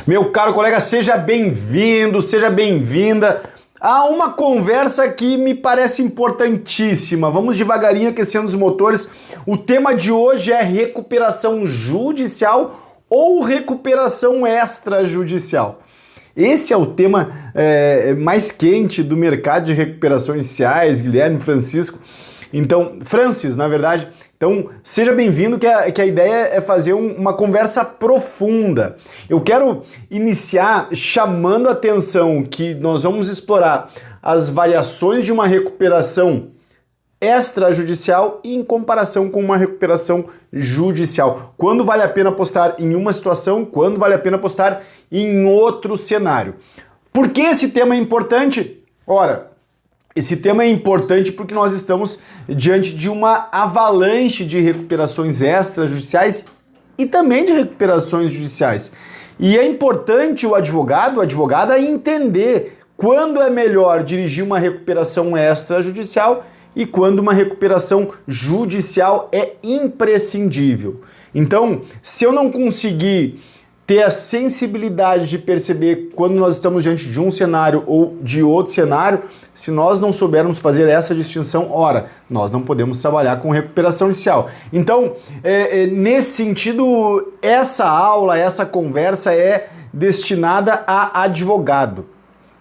Meu caro colega, seja bem-vindo, seja bem-vinda a uma conversa que me parece importantíssima. Vamos devagarinho aquecendo os motores. O tema de hoje é recuperação judicial ou recuperação extrajudicial. Esse é o tema mais quente do mercado de recuperações judiciais, Guilherme, Francisco. Então, Francis, na verdade. Então, seja bem-vindo, que a ideia é fazer uma conversa profunda. Eu quero iniciar chamando a atenção que nós vamos explorar as variações de uma recuperação extrajudicial em comparação com uma recuperação judicial. Quando vale a pena apostar em uma situação, quando vale a pena apostar em outro cenário. Por que esse tema é importante? Ora, esse tema é importante porque nós estamos diante de uma avalanche de recuperações extrajudiciais e também de recuperações judiciais. E é importante o advogado, a advogada, entender quando é melhor dirigir uma recuperação extrajudicial e quando uma recuperação judicial é imprescindível. Então, se eu não conseguir ter a sensibilidade de perceber quando nós estamos diante de um cenário ou de outro cenário, se nós não soubermos fazer essa distinção, ora, nós não podemos trabalhar com recuperação judicial. Então, nesse sentido, essa aula, essa conversa é destinada a advogado.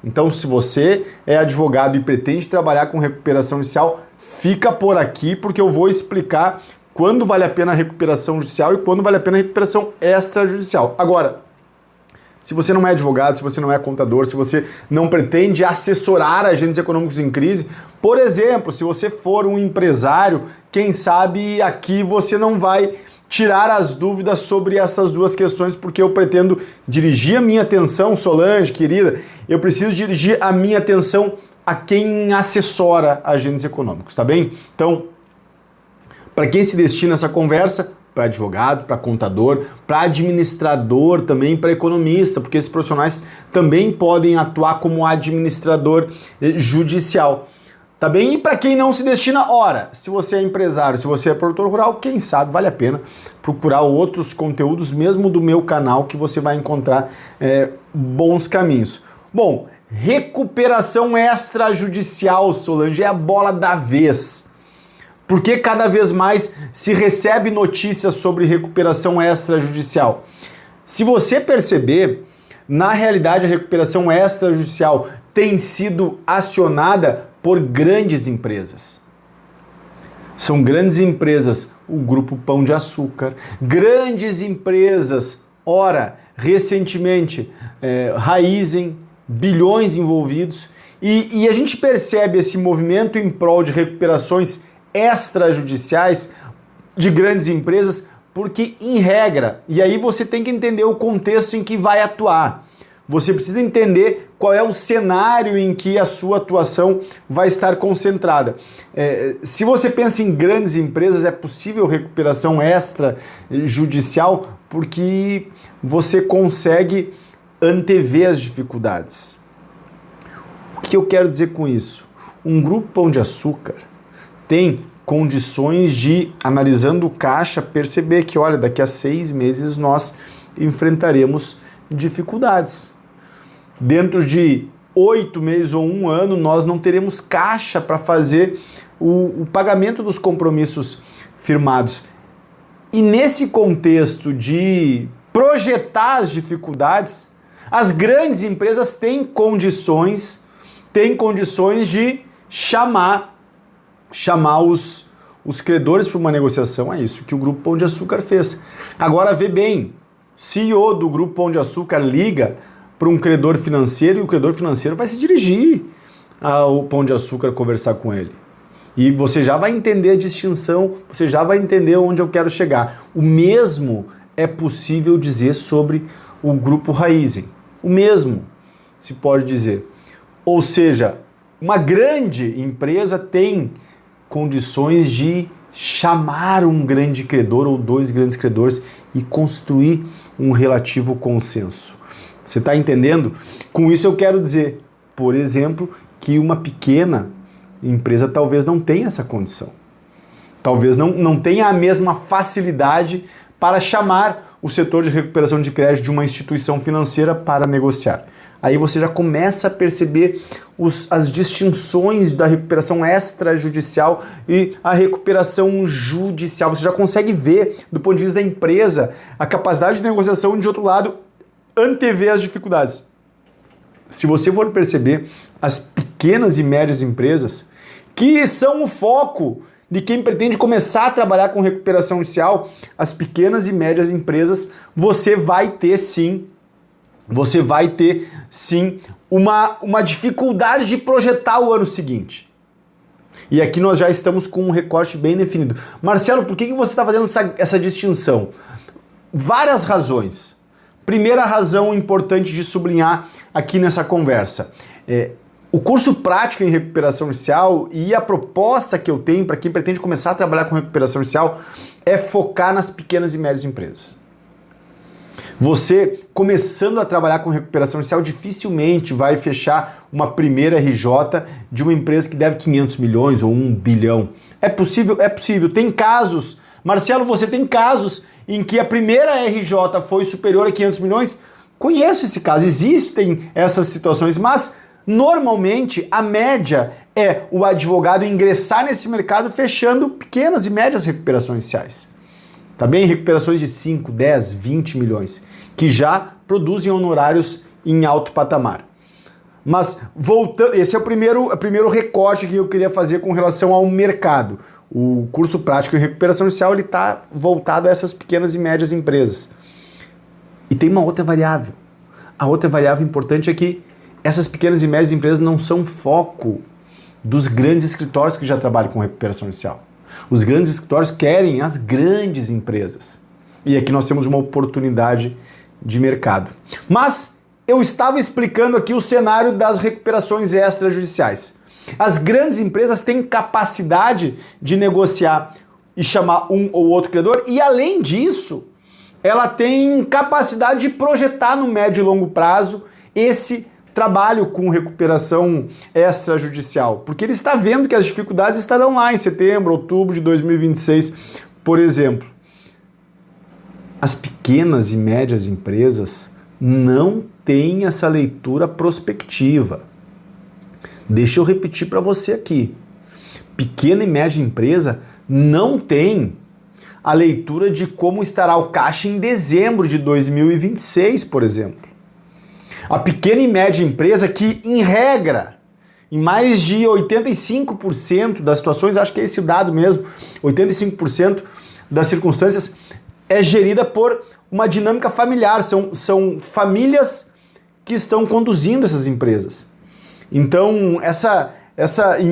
Então, se você é advogado e pretende trabalhar com recuperação judicial, fica por aqui porque eu vou explicar quando vale a pena a recuperação judicial e quando vale a pena a recuperação extrajudicial. Agora, se você não é advogado, se você não é contador, se você não pretende assessorar agentes econômicos em crise, por exemplo, se você for um empresário, quem sabe aqui você não vai tirar as dúvidas sobre essas duas questões, porque eu pretendo dirigir a minha atenção, Solange, querida, eu preciso dirigir a minha atenção a quem assessora agentes econômicos, tá bem? Então, para quem se destina essa conversa? Para advogado, para contador, para administrador também, para economista, porque esses profissionais também podem atuar como administrador judicial. Tá bem? E para quem não se destina, ora, se você é empresário, se você é produtor rural, quem sabe vale a pena procurar outros conteúdos, mesmo do meu canal, que você vai encontrar bons caminhos. Bom, recuperação extrajudicial, Solange, é a bola da vez. Porque cada vez mais se recebe notícias sobre recuperação extrajudicial. Se você perceber, na realidade a recuperação extrajudicial tem sido acionada por grandes empresas. São grandes empresas, o Grupo Pão de Açúcar, grandes empresas, ora, recentemente, Raízen, bilhões envolvidos, e a gente percebe esse movimento em prol de recuperações extrajudiciais de grandes empresas, porque em regra, e aí você tem que entender o contexto em que vai atuar. Você precisa entender qual é o cenário em que a sua atuação vai estar concentrada. Se você pensa em grandes empresas, é possível recuperação extrajudicial porque você consegue antever as dificuldades. O que eu quero dizer com isso? Um Grupo Pão de Açúcar tem condições de, analisando o caixa, perceber que, olha, daqui a 6 meses nós enfrentaremos dificuldades. Dentro de 8 meses ou 1 ano, nós não teremos caixa para fazer o pagamento dos compromissos firmados. E nesse contexto de projetar as dificuldades, as grandes empresas têm condições de chamar os credores para uma negociação. É isso que o Grupo Pão de Açúcar fez. Agora vê bem, o CEO do Grupo Pão de Açúcar liga para um credor financeiro e o credor financeiro vai se dirigir ao Pão de Açúcar conversar com ele. E você já vai entender a distinção, você já vai entender onde eu quero chegar. O mesmo é possível dizer sobre o Grupo Raízen. O mesmo se pode dizer. Ou seja, uma grande empresa tem condições de chamar um grande credor ou 2 grandes credores e construir um relativo consenso. Você está entendendo? Com isso eu quero dizer, por exemplo, que uma pequena empresa talvez não tenha essa condição. Talvez não tenha a mesma facilidade para chamar o setor de recuperação de crédito de uma instituição financeira para negociar. Aí você já começa a perceber as distinções da recuperação extrajudicial e a recuperação judicial. Você já consegue ver, do ponto de vista da empresa, a capacidade de negociação, de outro lado, antever as dificuldades. Se você for perceber, as pequenas e médias empresas, que são o foco de quem pretende começar a trabalhar com recuperação judicial, as pequenas e médias empresas, você vai ter sim uma dificuldade de projetar o ano seguinte. E aqui nós já estamos com um recorte bem definido. Marcelo, por que você está fazendo essa distinção? Várias razões. Primeira razão importante de sublinhar aqui nessa conversa. O curso prático em recuperação judicial e a proposta que eu tenho para quem pretende começar a trabalhar com recuperação judicial é focar nas pequenas e médias empresas. Você, começando a trabalhar com recuperação judicial, dificilmente vai fechar uma primeira RJ de uma empresa que deve 500 milhões ou 1 bilhão. É possível? É possível. Tem casos. Marcelo, você tem casos em que a primeira RJ foi superior a 500 milhões? Conheço esse caso. Existem essas situações, mas normalmente a média é o advogado ingressar nesse mercado fechando pequenas e médias recuperações judiciais. Também recuperações de 5, 10, 20 milhões, que já produzem honorários em alto patamar. Mas voltando, esse é o primeiro recorte que eu queria fazer com relação ao mercado. O curso prático em recuperação judicial está voltado a essas pequenas e médias empresas. E tem uma outra variável. A outra variável importante é que essas pequenas e médias empresas não são foco dos grandes escritórios que já trabalham com recuperação judicial. Os grandes escritórios querem as grandes empresas. E aqui nós temos uma oportunidade de mercado. Mas eu estava explicando aqui o cenário das recuperações extrajudiciais. As grandes empresas têm capacidade de negociar e chamar um ou outro credor, e além disso, ela tem capacidade de projetar no médio e longo prazo esse trabalho com recuperação extrajudicial, porque ele está vendo que as dificuldades estarão lá em setembro, outubro de 2026, por exemplo. As pequenas e médias empresas não têm essa leitura prospectiva. Deixa eu repetir para você aqui. Pequena e média empresa não tem a leitura de como estará o caixa em dezembro de 2026, por exemplo. A pequena e média empresa que, em regra, em mais de 85% das situações, acho que é esse o dado mesmo, 85% das circunstâncias, é gerida por uma dinâmica familiar. São famílias que estão conduzindo essas empresas. Então, essas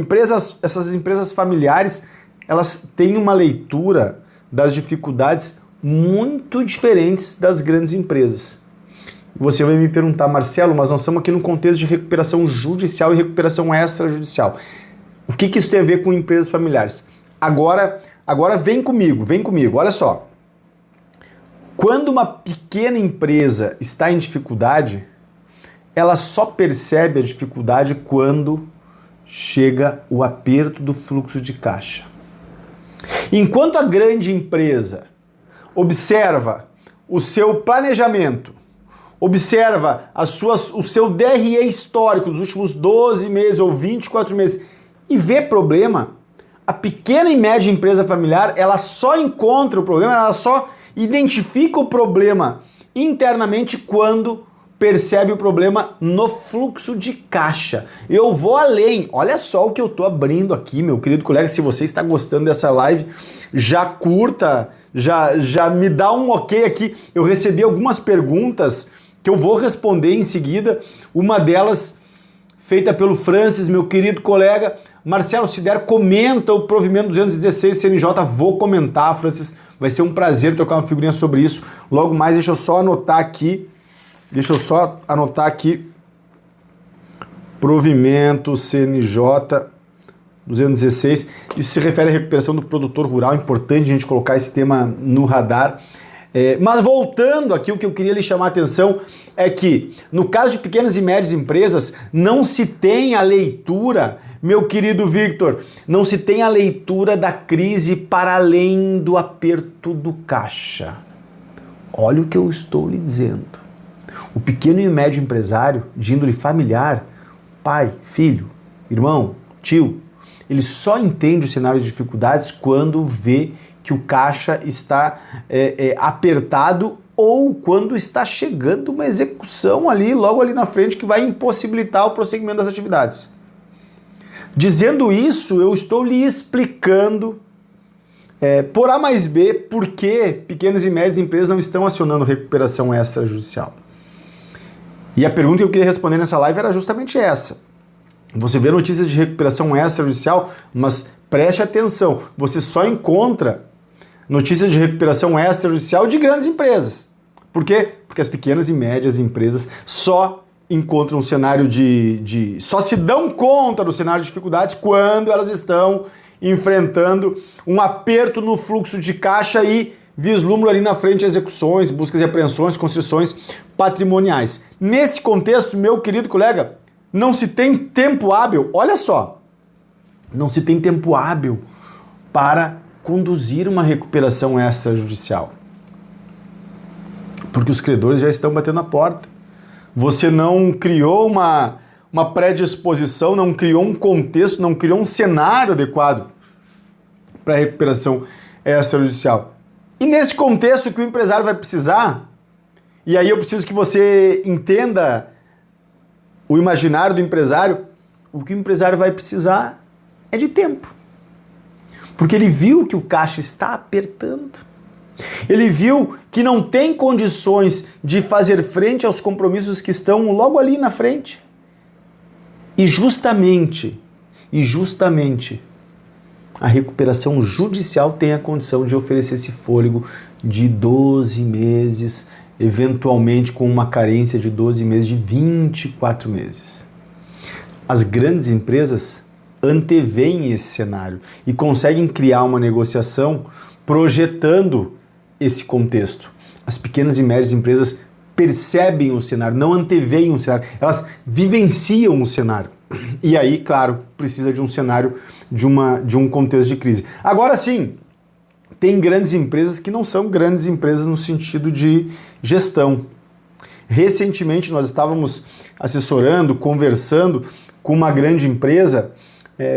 empresas familiares, elas têm uma leitura das dificuldades muito diferentes das grandes empresas. Você vai me perguntar, Marcelo, mas nós estamos aqui no contexto de recuperação judicial e recuperação extrajudicial. O que isso tem a ver com empresas familiares? Agora vem comigo, olha só. Quando uma pequena empresa está em dificuldade, ela só percebe a dificuldade quando chega o aperto do fluxo de caixa. Enquanto a grande empresa observa o seu planejamento, observa o seu DRE histórico dos últimos 12 meses ou 24 meses e vê problema, a pequena e média empresa familiar, ela só encontra o problema, ela só identifica o problema internamente quando percebe o problema no fluxo de caixa. Eu vou além, olha só o que eu estou abrindo aqui, meu querido colega. Se você está gostando dessa live, já curta, já me dá um ok aqui. Eu recebi algumas perguntas que eu vou responder em seguida. Uma delas feita pelo Francis, meu querido colega. Marcelo, se der, comenta o provimento 216 CNJ. Vou comentar, Francis. Vai ser um prazer trocar uma figurinha sobre isso. Logo mais, deixa eu só anotar aqui. Provimento CNJ 216. Isso se refere à recuperação do produtor rural. É importante a gente colocar esse tema no radar. Mas voltando aqui, o que eu queria lhe chamar a atenção é que, no caso de pequenas e médias empresas, não se tem a leitura, meu querido Victor, não se tem a leitura da crise para além do aperto do caixa. Olha o que eu estou lhe dizendo. O pequeno e médio empresário, de índole familiar, pai, filho, irmão, tio, ele só entende o cenário de dificuldades quando vê que o caixa está apertado ou quando está chegando uma execução ali, logo ali na frente, que vai impossibilitar o prosseguimento das atividades. Dizendo isso, eu estou lhe explicando por A mais B por que pequenas e médias empresas não estão acionando recuperação extrajudicial. E a pergunta que eu queria responder nessa live era justamente essa. Você vê notícias de recuperação extrajudicial, mas preste atenção, você só encontra notícias de recuperação extrajudicial de grandes empresas. Por quê? Porque as pequenas e médias empresas só encontram um cenário só se dão conta do cenário de dificuldades quando elas estão enfrentando um aperto no fluxo de caixa e vislumbram ali na frente execuções, buscas e apreensões, concessões patrimoniais. Nesse contexto, meu querido colega, não se tem tempo hábil, olha só, não se tem tempo hábil para conduzir uma recuperação extrajudicial. Porque os credores já estão batendo a porta. Você não criou uma predisposição, não criou um contexto, não criou um cenário adequado para a recuperação extrajudicial. E nesse contexto que o empresário vai precisar, e aí eu preciso que você entenda o imaginário do empresário, o que o empresário vai precisar é de tempo. Porque ele viu que o caixa está apertando. Ele viu que não tem condições de fazer frente aos compromissos que estão logo ali na frente. E justamente, a recuperação judicial tem a condição de oferecer esse fôlego de 12 meses, eventualmente com uma carência de 12 meses, de 24 meses. As grandes empresas anteveem esse cenário e conseguem criar uma negociação projetando esse contexto. As pequenas e médias empresas percebem o cenário, não anteveem o cenário, elas vivenciam o cenário. E aí, claro, precisa de um cenário, de um contexto de crise. Agora sim, tem grandes empresas que não são grandes empresas no sentido de gestão. Recentemente nós estávamos assessorando, conversando com uma grande empresa.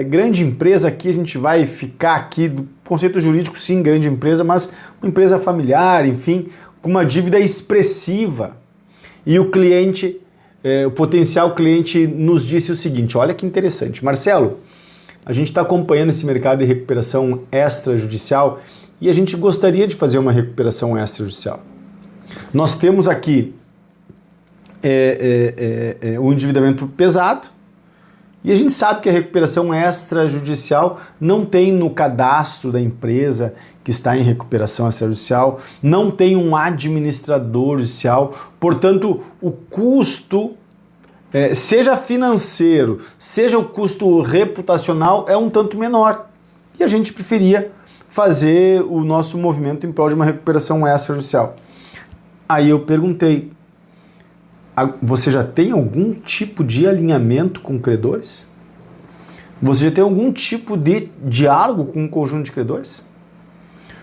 Grande empresa aqui, a gente vai ficar aqui do conceito jurídico, sim, grande empresa, mas uma empresa familiar, enfim, com uma dívida expressiva. E o cliente, o potencial cliente nos disse o seguinte, olha que interessante, Marcelo, a gente está acompanhando esse mercado de recuperação extrajudicial e a gente gostaria de fazer uma recuperação extrajudicial. Nós temos aqui um endividamento pesado, e a gente sabe que a recuperação extrajudicial não tem no cadastro da empresa que está em recuperação extrajudicial, não tem um administrador judicial, portanto, o custo, seja financeiro, seja o custo reputacional, é um tanto menor. E a gente preferia fazer o nosso movimento em prol de uma recuperação extrajudicial. Aí eu perguntei, você já tem algum tipo de alinhamento com credores? Você já tem algum tipo de diálogo com um conjunto de credores?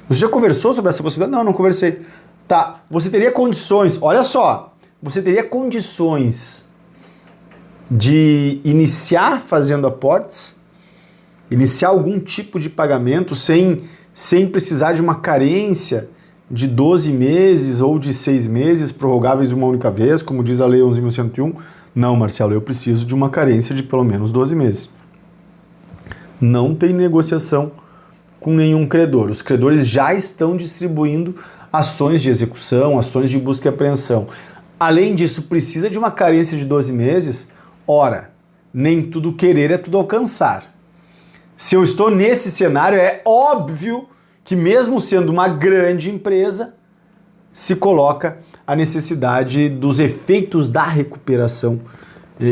Você já conversou sobre essa possibilidade? Não conversei. Tá, você teria condições, olha só, você teria condições de iniciar fazendo aportes, iniciar algum tipo de pagamento sem precisar de uma carência de 12 meses ou de 6 meses prorrogáveis uma única vez, como diz a Lei 11.101. Não, Marcelo, eu preciso de uma carência de pelo menos 12 meses. Não tem negociação com nenhum credor. Os credores já estão distribuindo ações de execução, ações de busca e apreensão. Além disso, precisa de uma carência de 12 meses? Ora, nem tudo querer é tudo alcançar. Se eu estou nesse cenário, é óbvio que mesmo sendo uma grande empresa, se coloca a necessidade dos efeitos da recuperação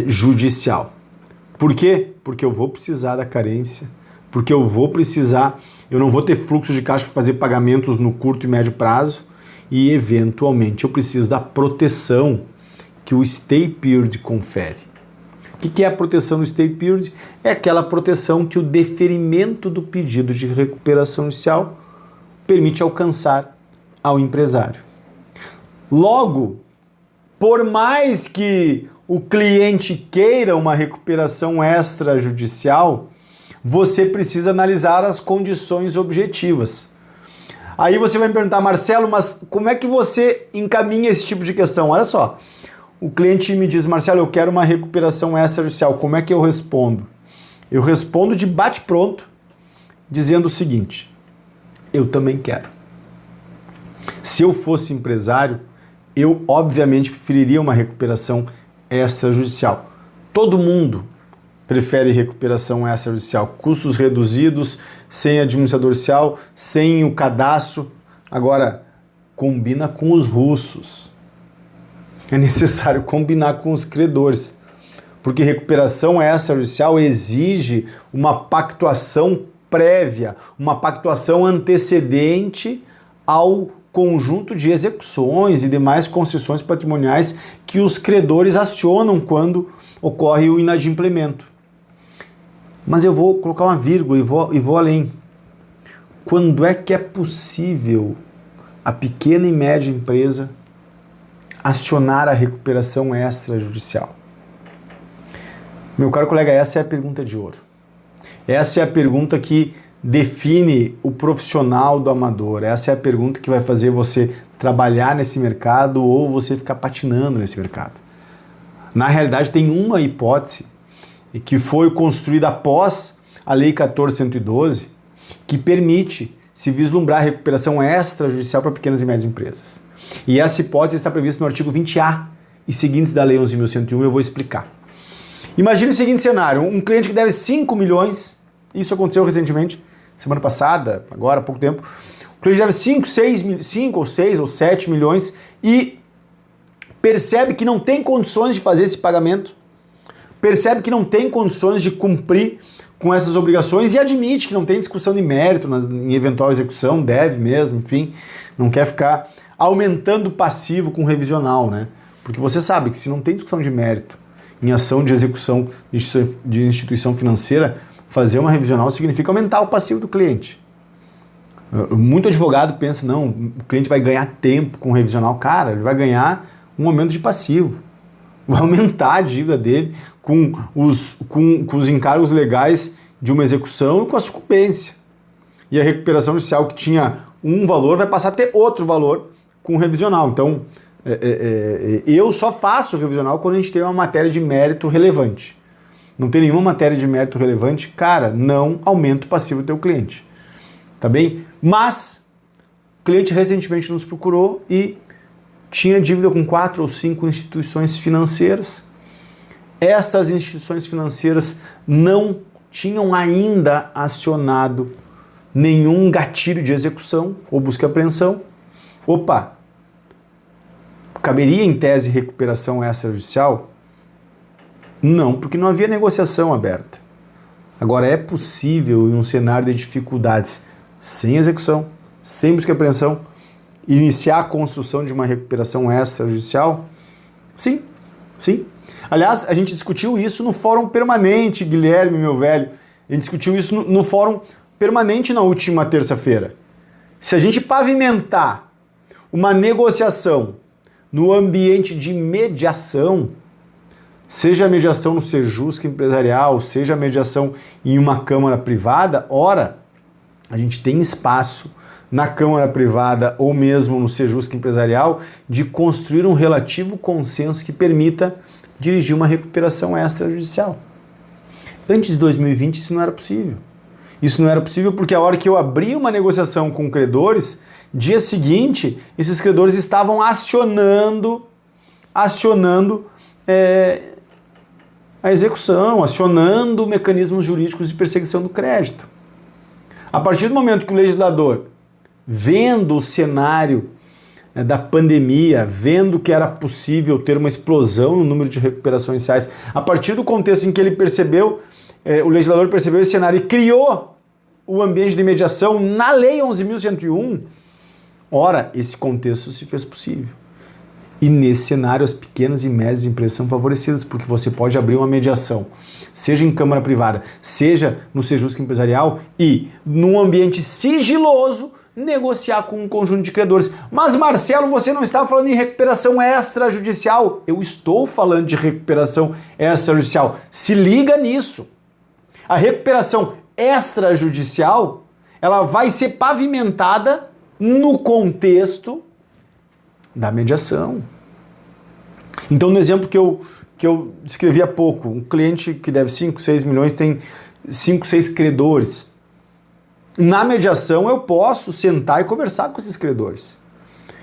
judicial. Por quê? Porque eu vou precisar da carência, porque eu não vou ter fluxo de caixa para fazer pagamentos no curto e médio prazo e, eventualmente, eu preciso da proteção que o stay period confere. O que é a proteção do stay period? É aquela proteção que o deferimento do pedido de recuperação judicial permite alcançar ao empresário. Logo, por mais que o cliente queira uma recuperação extrajudicial, você precisa analisar as condições objetivas. Aí você vai me perguntar, Marcelo, mas como é que você encaminha esse tipo de questão? Olha só, o cliente me diz, Marcelo, eu quero uma recuperação extrajudicial, como é que eu respondo? Eu respondo de bate-pronto, dizendo o seguinte, eu também quero. Se eu fosse empresário, eu obviamente preferiria uma recuperação extrajudicial. Todo mundo prefere recuperação extrajudicial, custos reduzidos, sem administrador judicial, sem o cadastro. Agora, combina com os russos. É necessário combinar com os credores, porque recuperação extrajudicial exige uma pactuação prévia, uma pactuação antecedente ao conjunto de execuções e demais concessões patrimoniais que os credores acionam quando ocorre o inadimplemento. Mas eu vou colocar uma vírgula e vou além. Quando é que é possível a pequena e média empresa acionar a recuperação extrajudicial? Meu caro colega, essa é a pergunta de ouro. Essa é a pergunta que define o profissional do amador. Essa é a pergunta que vai fazer você trabalhar nesse mercado ou você ficar patinando nesse mercado. Na realidade, tem uma hipótese que foi construída após a Lei 14.112, que permite se vislumbrar a recuperação extrajudicial para pequenas e médias empresas. E essa hipótese está prevista no artigo 20A e seguintes da Lei 11.101, eu vou explicar. Imagine o seguinte cenário, um cliente que deve 5 milhões, isso aconteceu recentemente, semana passada, agora há pouco tempo, o cliente deve 5 ou 6 ou 7 milhões e percebe que não tem condições de fazer esse pagamento, percebe que não tem condições de cumprir com essas obrigações e admite que não tem discussão de mérito em eventual execução, deve mesmo, enfim, não quer ficar aumentando o passivo com revisional, né? Porque você sabe que se não tem discussão de mérito em ação de execução de instituição financeira, fazer uma revisional significa aumentar o passivo do cliente. Muito advogado pensa, não, o cliente vai ganhar tempo com o revisional. Cara, ele vai ganhar um aumento de passivo. Vai aumentar a dívida dele com os encargos legais de uma execução e com a sucumbência. E a recuperação judicial que tinha um valor vai passar a ter outro valor com o revisional. Então, eu só faço o revisional quando a gente tem uma matéria de mérito relevante. Não tem nenhuma matéria de mérito relevante, cara, não aumenta o passivo do teu cliente. Tá bem? Mas, o cliente recentemente nos procurou e tinha dívida com 4 ou 5 instituições financeiras. Estas instituições financeiras não tinham ainda acionado nenhum gatilho de execução ou busca e apreensão. Opa! Caberia em tese recuperação extrajudicial? Não, porque não havia negociação aberta. Agora é possível, em um cenário de dificuldades, sem execução, sem busca e apreensão, iniciar a construção de uma recuperação extrajudicial? Sim, sim. Aliás, a gente discutiu isso no fórum permanente, Guilherme, meu velho. A gente discutiu isso no fórum permanente na última terça-feira. Se a gente pavimentar uma negociação no ambiente de mediação, seja a mediação no Sejusc empresarial, seja a mediação em uma câmara privada, ora, a gente tem espaço na câmara privada ou mesmo no Sejusc empresarial de construir um relativo consenso que permita dirigir uma recuperação extrajudicial. Antes de 2020 isso não era possível. Isso não era possível porque a hora que eu abri uma negociação com credores, dia seguinte, esses credores estavam acionando a execução, acionando mecanismos jurídicos de perseguição do crédito. A partir do momento que o legislador, vendo o cenário da pandemia, vendo que era possível ter uma explosão no número de recuperações judiciais, a partir do contexto em que ele percebeu, o legislador percebeu esse cenário e criou o ambiente de mediação na Lei 11.101, ora, esse contexto se fez possível. E nesse cenário, as pequenas e médias empresas são favorecidas, porque você pode abrir uma mediação, seja em câmara privada, seja no Sejusc empresarial, e num ambiente sigiloso, negociar com um conjunto de credores. Mas Marcelo, você não estava falando em recuperação extrajudicial. Eu estou falando de recuperação extrajudicial. Se liga nisso. A recuperação extrajudicial, ela vai ser pavimentada no contexto da mediação. Então, no exemplo que eu descrevi há pouco, um cliente que deve 5, 6 milhões tem 5, 6 credores. Na mediação eu posso sentar e conversar com esses credores.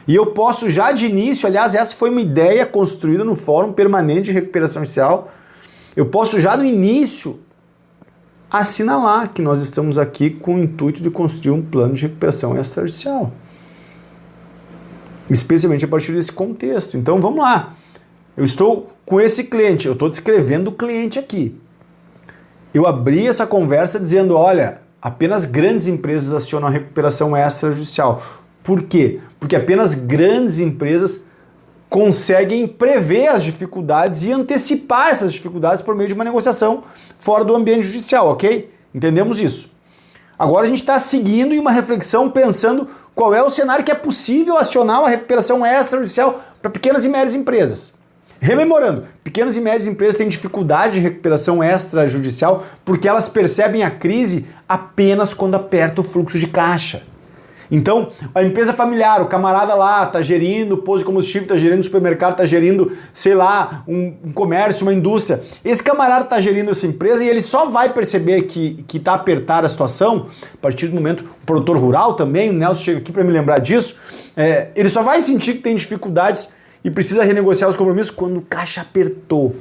E eu posso já de início, aliás, essa foi uma ideia construída no Fórum Permanente de Recuperação Judicial, eu posso já no início assinalar que nós estamos aqui com o intuito de construir um plano de recuperação extrajudicial. Especialmente a partir desse contexto. Então vamos lá. Eu estou com esse cliente, eu estou descrevendo o cliente aqui. Eu abri essa conversa dizendo, olha, apenas grandes empresas acionam a recuperação extrajudicial. Por quê? Porque apenas grandes empresas conseguem prever as dificuldades e antecipar essas dificuldades por meio de uma negociação fora do ambiente judicial, ok? Entendemos isso. Agora a gente está seguindo em uma reflexão pensando qual é o cenário que é possível acionar uma recuperação extrajudicial para pequenas e médias empresas. Rememorando, pequenas e médias empresas têm dificuldade de recuperação extrajudicial porque elas percebem a crise apenas quando aperta o fluxo de caixa. Então, a empresa familiar, o camarada lá está gerindo posto de combustível, está gerindo supermercado, está gerindo, sei lá, um comércio, uma indústria. Esse camarada está gerindo essa empresa e ele só vai perceber que está apertada a situação a partir do momento, o produtor rural também, o Nelson chega aqui para me lembrar disso, ele só vai sentir que tem dificuldades e precisa renegociar os compromissos quando o caixa apertou.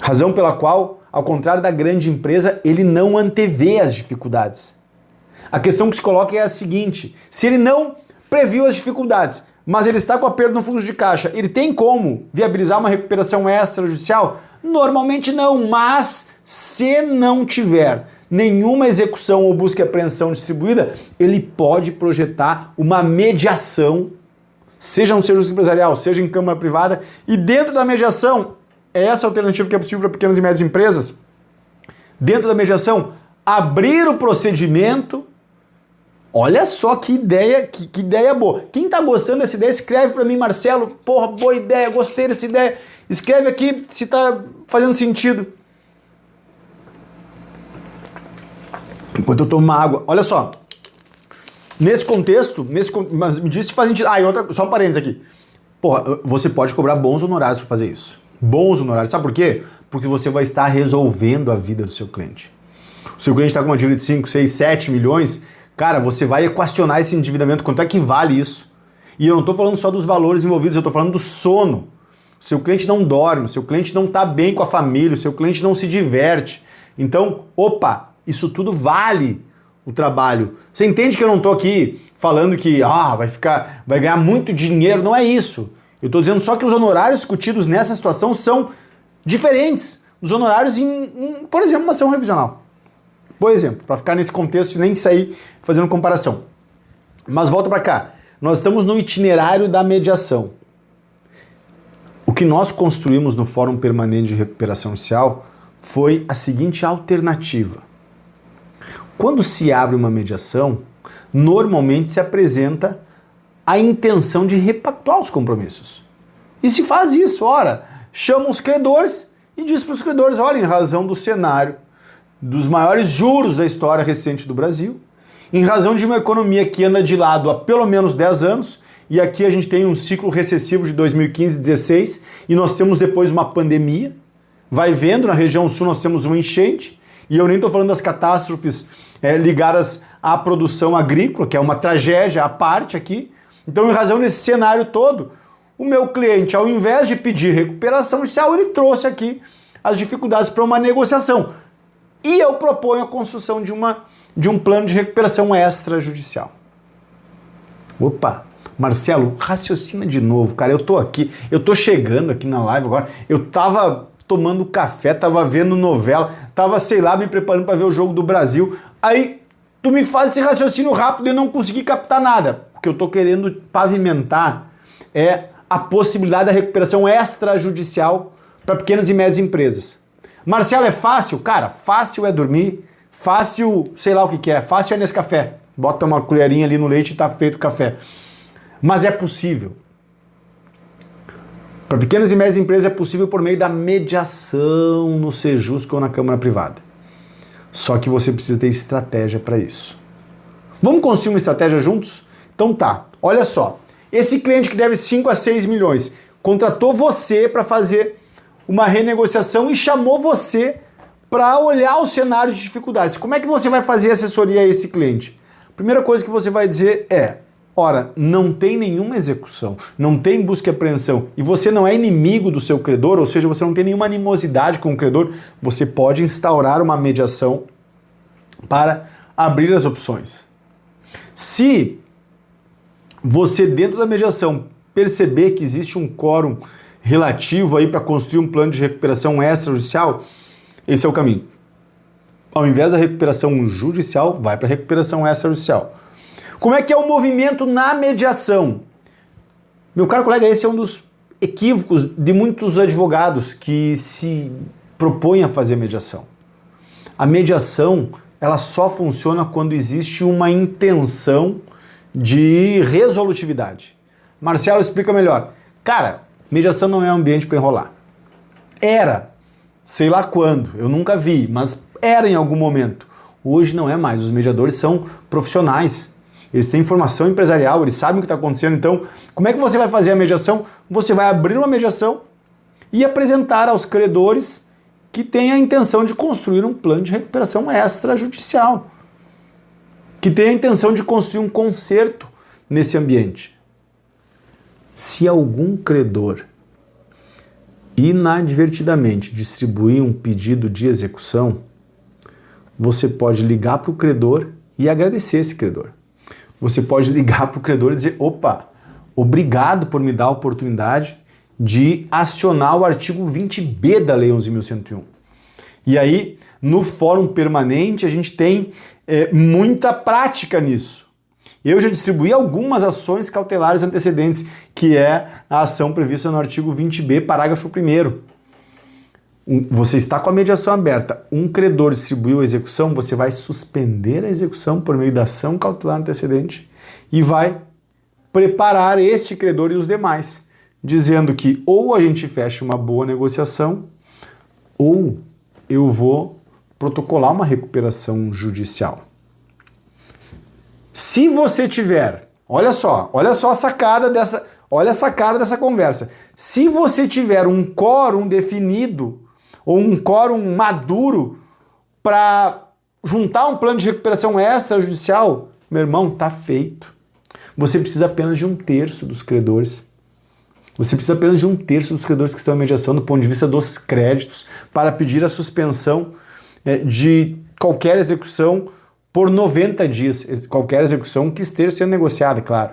Razão pela qual, ao contrário da grande empresa, ele não antevê as dificuldades. A questão que se coloca é a seguinte, se ele não previu as dificuldades, mas ele está com a perda no fluxo de caixa, ele tem como viabilizar uma recuperação extrajudicial? Normalmente não, mas se não tiver nenhuma execução ou busca e apreensão distribuída, ele pode projetar uma mediação, seja no serviço empresarial, seja em câmara privada, e dentro da mediação, é essa alternativa que é possível para pequenas e médias empresas, dentro da mediação, abrir o procedimento. Olha só que ideia, que ideia boa. Quem tá gostando dessa ideia, escreve para mim, Marcelo. Porra, boa ideia, gostei dessa ideia. Escreve aqui se tá fazendo sentido. Enquanto eu tomo uma água. Olha só. Nesse contexto, mas me diz se faz sentido. Ah, e outra, só um parênteses aqui. Porra, você pode cobrar bons honorários para fazer isso. Bons honorários. Sabe por quê? Porque você vai estar resolvendo a vida do seu cliente. O seu cliente está com uma dívida de 5, 6, 7 milhões... Cara, você vai equacionar esse endividamento, quanto é que vale isso? E eu não estou falando só dos valores envolvidos, eu estou falando do sono. O seu cliente não dorme, o seu cliente não está bem com a família, o seu cliente não se diverte. Então, opa, isso tudo vale o trabalho. Você entende que eu não estou aqui falando que vai ganhar muito dinheiro, não é isso. Eu estou dizendo só que os honorários discutidos nessa situação são diferentes dos honorários por exemplo, uma ação revisional. Por exemplo, para ficar nesse contexto e nem sair fazendo comparação. Mas volta para cá. Nós estamos no itinerário da mediação. O que nós construímos no Fórum Permanente de Recuperação Judicial foi a seguinte alternativa. Quando se abre uma mediação, normalmente se apresenta a intenção de repactuar os compromissos. E se faz isso, ora, chama os credores e diz para os credores, olha, em razão do cenário dos maiores juros da história recente do Brasil, em razão de uma economia que anda de lado há pelo menos 10 anos, e aqui a gente tem um ciclo recessivo de 2015 e 2016, e nós temos depois uma pandemia, vai vendo, na região sul nós temos uma enchente, e eu nem estou falando das catástrofes ligadas à produção agrícola, que é uma tragédia à parte aqui. Então, em razão desse cenário todo, o meu cliente, ao invés de pedir recuperação judicial, ele trouxe aqui as dificuldades para uma negociação. E eu proponho a construção de um plano de recuperação extrajudicial. Opa, Marcelo, raciocina de novo, cara. Eu tô chegando aqui na live agora. Eu tava tomando café, tava vendo novela, tava, sei lá, me preparando para ver o jogo do Brasil. Aí tu me faz esse raciocínio rápido e eu não consegui captar nada. O que eu tô querendo pavimentar é a possibilidade da recuperação extrajudicial para pequenas e médias empresas. Marcelo, é fácil? Cara, fácil é dormir, fácil, sei lá o que é, fácil é Nescafé. bota uma colherinha ali no leite e está feito o café. Mas é possível. Para pequenas e médias empresas é possível por meio da mediação no Sejusc ou na Câmara Privada. Só que você precisa ter estratégia para isso. Vamos construir uma estratégia juntos? Então tá, olha só. Esse cliente que deve 5 a 6 milhões contratou você para fazer uma renegociação e chamou você para olhar o cenário de dificuldades. Como é que você vai fazer assessoria a esse cliente? Primeira coisa que você vai dizer é: ora, não tem nenhuma execução, não tem busca e apreensão, e você não é inimigo do seu credor, ou seja, você não tem nenhuma animosidade com o credor, você pode instaurar uma mediação para abrir as opções. Se você, dentro da mediação, perceber que existe um quórum relativo aí para construir um plano de recuperação extrajudicial, esse é o caminho. Ao invés da recuperação judicial, vai para a recuperação extrajudicial. Como é que é o movimento na mediação? Meu caro colega, esse é um dos equívocos de muitos advogados que se propõem a fazer mediação. A mediação, ela só funciona quando existe uma intenção de resolutividade. Marcelo, explica melhor. Cara, mediação não é um ambiente para enrolar. Era, sei lá quando, eu nunca vi, mas era em algum momento. Hoje não é mais. Os mediadores são profissionais. Eles têm informação empresarial, eles sabem o que está acontecendo. Então, como é que você vai fazer a mediação? Você vai abrir uma mediação e apresentar aos credores que têm a intenção de construir um plano de recuperação extrajudicial, que têm a intenção de construir um conserto nesse ambiente. Se algum credor inadvertidamente distribuir um pedido de execução, você pode ligar para o credor e agradecer esse credor. Você pode ligar para o credor e dizer: opa, obrigado por me dar a oportunidade de acionar o artigo 20B da Lei 11.101. E aí, no Fórum Permanente, a gente tem muita prática nisso. Eu já distribuí algumas ações cautelares antecedentes, que é a ação prevista no artigo 20B, parágrafo 1º. Você está com a mediação aberta, um credor distribuiu a execução, você vai suspender a execução por meio da ação cautelar antecedente e vai preparar este credor e os demais, dizendo que ou a gente fecha uma boa negociação ou eu vou protocolar uma recuperação judicial. Se você tiver, olha só a sacada dessa conversa. Se você tiver um quórum definido ou um quórum maduro para juntar um plano de recuperação extrajudicial, meu irmão, tá feito. Você precisa apenas de 1/3 dos credores. Você precisa apenas de 1/3 dos credores que estão em mediação do ponto de vista dos créditos para pedir a suspensão de qualquer execução por 90 dias. Qualquer execução que esteja sendo negociada, é claro.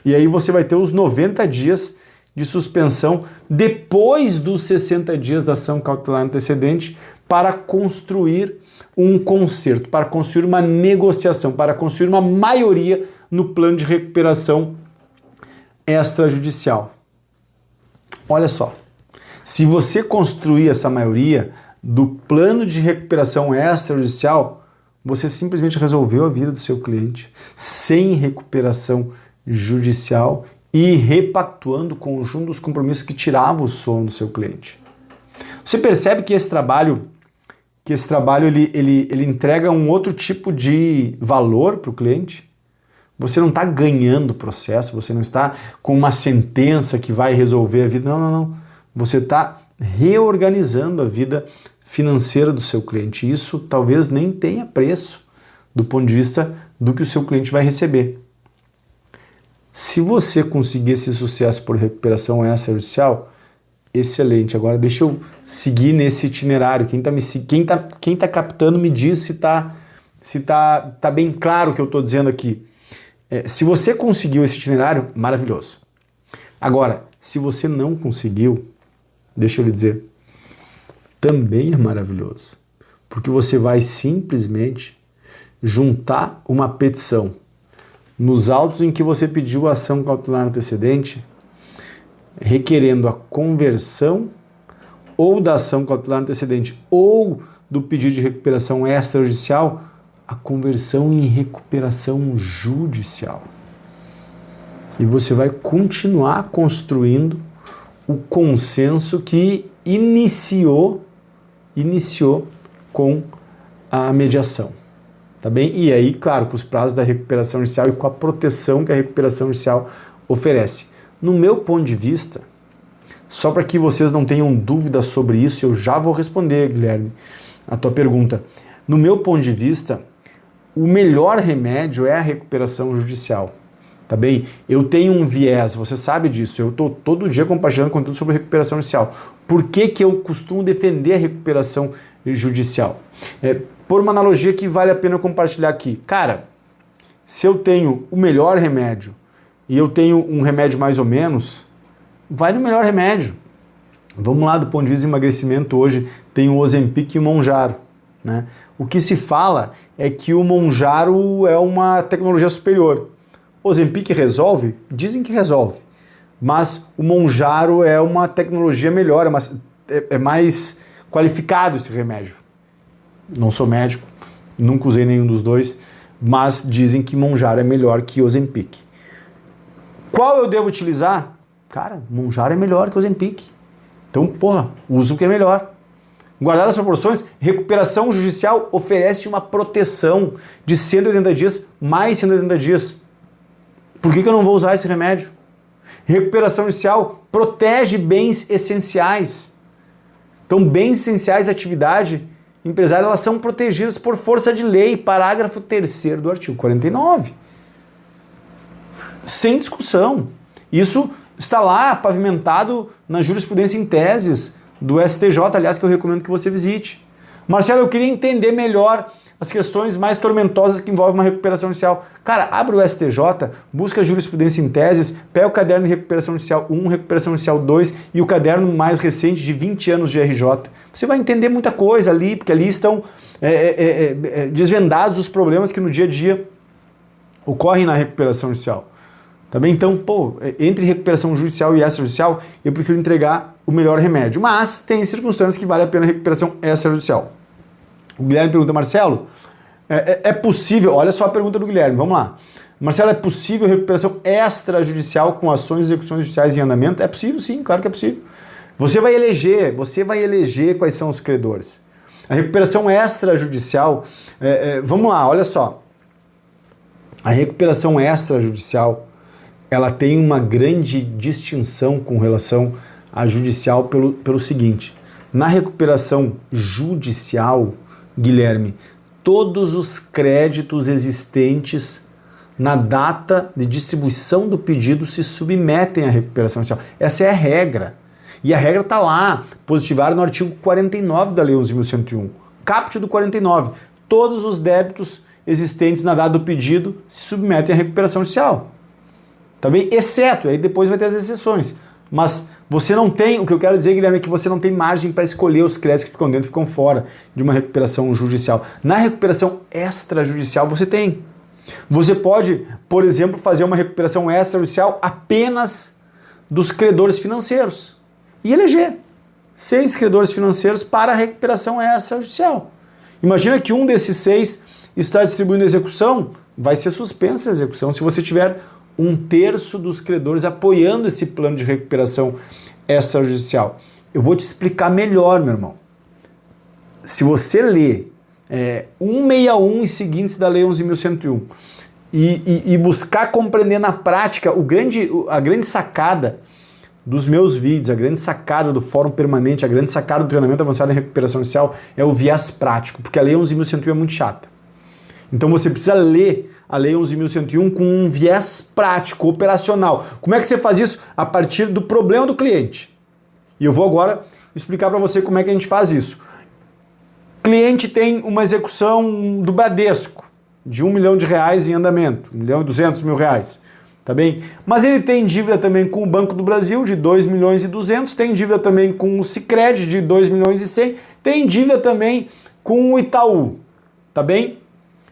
E aí você vai ter os 90 dias de suspensão depois dos 60 dias da ação cautelar antecedente para construir um conserto, para construir uma negociação, para construir uma maioria no plano de recuperação extrajudicial. Olha só, se você construir essa maioria do plano de recuperação extrajudicial, você simplesmente resolveu a vida do seu cliente sem recuperação judicial e repactuando o conjunto dos compromissos que tiravam o sono do seu cliente. Você percebe que esse trabalho ele entrega um outro tipo de valor para o cliente? Você não está ganhando o processo, você não está com uma sentença que vai resolver a vida. Não. Você está reorganizando a vida financeira do seu cliente. Isso talvez nem tenha preço do ponto de vista do que o seu cliente vai receber. Se você conseguir esse sucesso por recuperação extrajudicial, excelente. Agora deixa eu seguir nesse itinerário. Quem tá captando me diz se tá bem claro o que eu estou dizendo aqui. Se você conseguiu esse itinerário, maravilhoso. Agora, se você não conseguiu, deixa eu lhe dizer, também é maravilhoso. Porque você vai simplesmente juntar uma petição nos autos em que você pediu a ação cautelar antecedente, requerendo a conversão ou da ação cautelar antecedente ou do pedido de recuperação extrajudicial a conversão em recuperação judicial. E você vai continuar construindo o consenso que iniciou com a mediação, tá bem? E aí, claro, com os prazos da recuperação judicial e com a proteção que a recuperação judicial oferece. No meu ponto de vista, só para que vocês não tenham dúvidas sobre isso, eu já vou responder, Guilherme, a tua pergunta. No meu ponto de vista, o melhor remédio é a recuperação judicial, tá bem? Eu tenho um viés, você sabe disso, eu estou todo dia compartilhando conteúdo sobre recuperação judicial. Por que que eu costumo defender a recuperação judicial? Por uma analogia que vale a pena compartilhar aqui. Cara, se eu tenho o melhor remédio e eu tenho um remédio mais ou menos, vai no melhor remédio. Vamos lá, do ponto de vista de emagrecimento, hoje tem o Ozempic e o Mounjaro, né? O que se fala é que o Mounjaro é uma tecnologia superior. O Ozempic resolve? Dizem que resolve. Mas o Mounjaro é uma tecnologia melhor, é mais qualificado esse remédio. Não sou médico, nunca usei nenhum dos dois, mas dizem que Mounjaro é melhor que Ozempic. Qual eu devo utilizar? Cara, Mounjaro é melhor que Ozempic. Então, usa o que é melhor. Guardar as proporções, recuperação judicial oferece uma proteção de 180 dias, mais 180 dias. Por que eu não vou usar esse remédio? Recuperação judicial protege bens essenciais. Então, bens essenciais da atividade empresária, elas são protegidas por força de lei, parágrafo 3º do artigo 49. Sem discussão. Isso está lá pavimentado na jurisprudência em teses do STJ, aliás, que eu recomendo que você visite. Marcelo, eu queria entender melhor as questões mais tormentosas que envolvem uma recuperação judicial. Cara, abre o STJ, busca a jurisprudência em teses, pega o caderno de recuperação judicial 1, recuperação judicial 2 e o caderno mais recente de 20 anos de RJ. Você vai entender muita coisa ali, porque ali estão desvendados os problemas que no dia a dia ocorrem na recuperação judicial. Tá bem? Então, entre recuperação judicial e extrajudicial, eu prefiro entregar o melhor remédio. Mas tem circunstâncias que vale a pena a recuperação extrajudicial. O Guilherme pergunta, Marcelo, é possível, olha só a pergunta do Guilherme, vamos lá. Marcelo, é possível recuperação extrajudicial com ações e execuções judiciais em andamento? É possível, sim, claro que é possível. Você vai eleger quais são os credores. A recuperação extrajudicial, vamos lá, olha só. A recuperação extrajudicial, ela tem uma grande distinção com relação à judicial pelo seguinte. Na recuperação judicial, Guilherme, todos os créditos existentes na data de distribuição do pedido se submetem à recuperação judicial. Essa é a regra. E a regra está lá, positivada no artigo 49 da Lei 11.101. Caput do 49. Todos os débitos existentes na data do pedido se submetem à recuperação judicial. Tá bem? Exceto, aí depois vai ter as exceções. Mas você não tem, o que eu quero dizer, Guilherme, é que você não tem margem para escolher os créditos que ficam dentro e ficam fora de uma recuperação judicial. Na recuperação extrajudicial você tem. Você pode, por exemplo, fazer uma recuperação extrajudicial apenas dos credores financeiros e eleger 6 credores financeiros para a recuperação extrajudicial. Imagina que um desses 6 está distribuindo a execução, vai ser suspensa a execução se você tiver 1/3 dos credores apoiando esse plano de recuperação extrajudicial. Eu vou te explicar melhor, meu irmão. Se você lê 161 e seguintes da Lei 11.101 e buscar compreender na prática a grande sacada dos meus vídeos, a grande sacada do Fórum Permanente, a grande sacada do treinamento avançado em recuperação judicial é o viés prático, porque a Lei 11.101 é muito chata. Então você precisa ler a Lei 11.101 com um viés prático, operacional. Como é que você faz isso? A partir do problema do cliente. E eu vou agora explicar para você como é que a gente faz isso. Cliente tem uma execução do Bradesco de R$1 milhão em andamento, R$1.2 milhão, tá bem? Mas ele tem dívida também com o Banco do Brasil de R$2.2 milhões, tem dívida também com o Sicredi de R$2.1 milhões, tem dívida também com o Itaú, tá bem?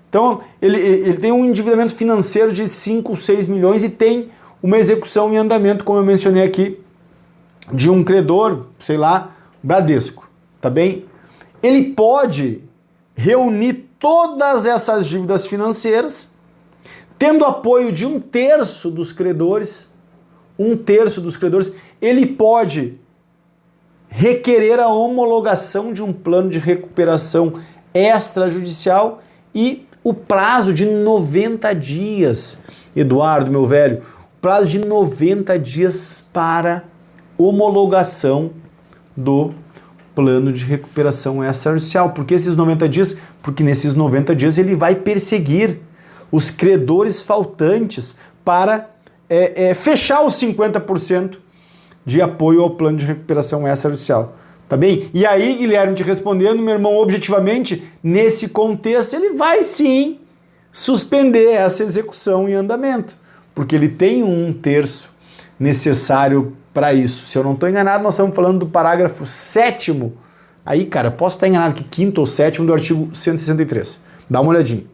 Então, ele tem um endividamento financeiro de 5, 6 milhões e tem uma execução em andamento, como eu mencionei aqui, de um credor, sei lá, Bradesco, tá bem? Ele pode reunir todas essas dívidas financeiras, tendo apoio de 1/3 dos credores, ele pode requerer a homologação de um plano de recuperação extrajudicial e o prazo de 90 dias. Eduardo, meu velho, prazo de 90 dias para homologação do plano de recuperação extrajudicial. Por que esses 90 dias? Porque nesses 90 dias ele vai perseguir os credores faltantes para fechar os 50% de apoio ao plano de recuperação extrajudicial. Tá bem? E aí, Guilherme, te respondendo, meu irmão, objetivamente, nesse contexto, ele vai sim suspender essa execução em andamento, porque ele tem 1/3 necessário para isso. Se eu não estou enganado, nós estamos falando do parágrafo 7º. Aí, cara, posso estar enganado que 5º ou 7º do artigo 163. Dá uma olhadinha.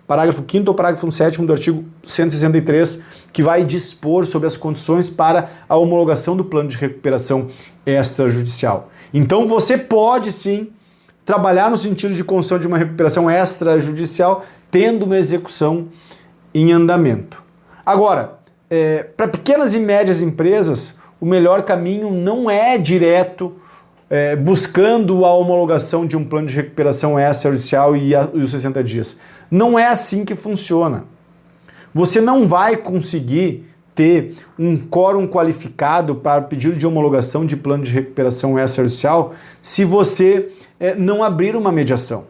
Parágrafo 5º ou parágrafo 7º do artigo 163, que vai dispor sobre as condições para a homologação do plano de recuperação extrajudicial. Então você pode sim trabalhar no sentido de construção de uma recuperação extrajudicial, tendo uma execução em andamento. Agora, para pequenas e médias empresas, o melhor caminho não é direto buscando a homologação de um plano de recuperação extrajudicial e os 60 dias. Não é assim que funciona. Você não vai conseguir ter um quórum qualificado para pedido de homologação de plano de recuperação extrajudicial se você não abrir uma mediação.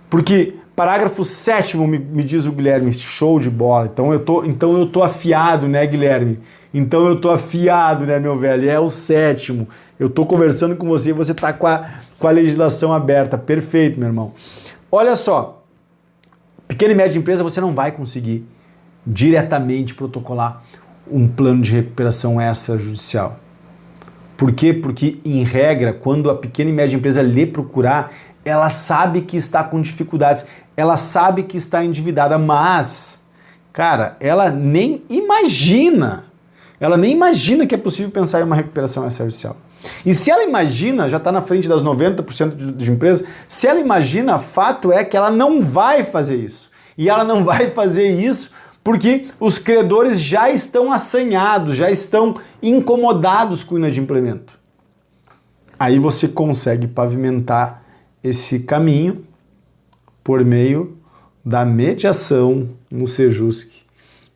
Porque parágrafo 7º, me diz o Guilherme, show de bola. Então eu tô afiado, né, Guilherme? Então eu tô afiado, né, meu velho? É o 7º. Eu tô conversando com você e você tá com a legislação aberta. Perfeito, meu irmão. Olha só, pequena e média empresa você não vai conseguir diretamente protocolar um plano de recuperação extrajudicial. Por quê? Porque, em regra, quando a pequena e média empresa lhe procurar, ela sabe que está com dificuldades, ela sabe que está endividada, mas, cara, ela nem imagina que é possível pensar em uma recuperação extrajudicial. E se ela imagina, já está na frente das 90% de empresas, se ela imagina, fato é que ela não vai fazer isso. E ela não vai fazer isso porque os credores já estão assanhados, já estão incomodados com o inadimplemento. Aí você consegue pavimentar esse caminho por meio da mediação no Sejusc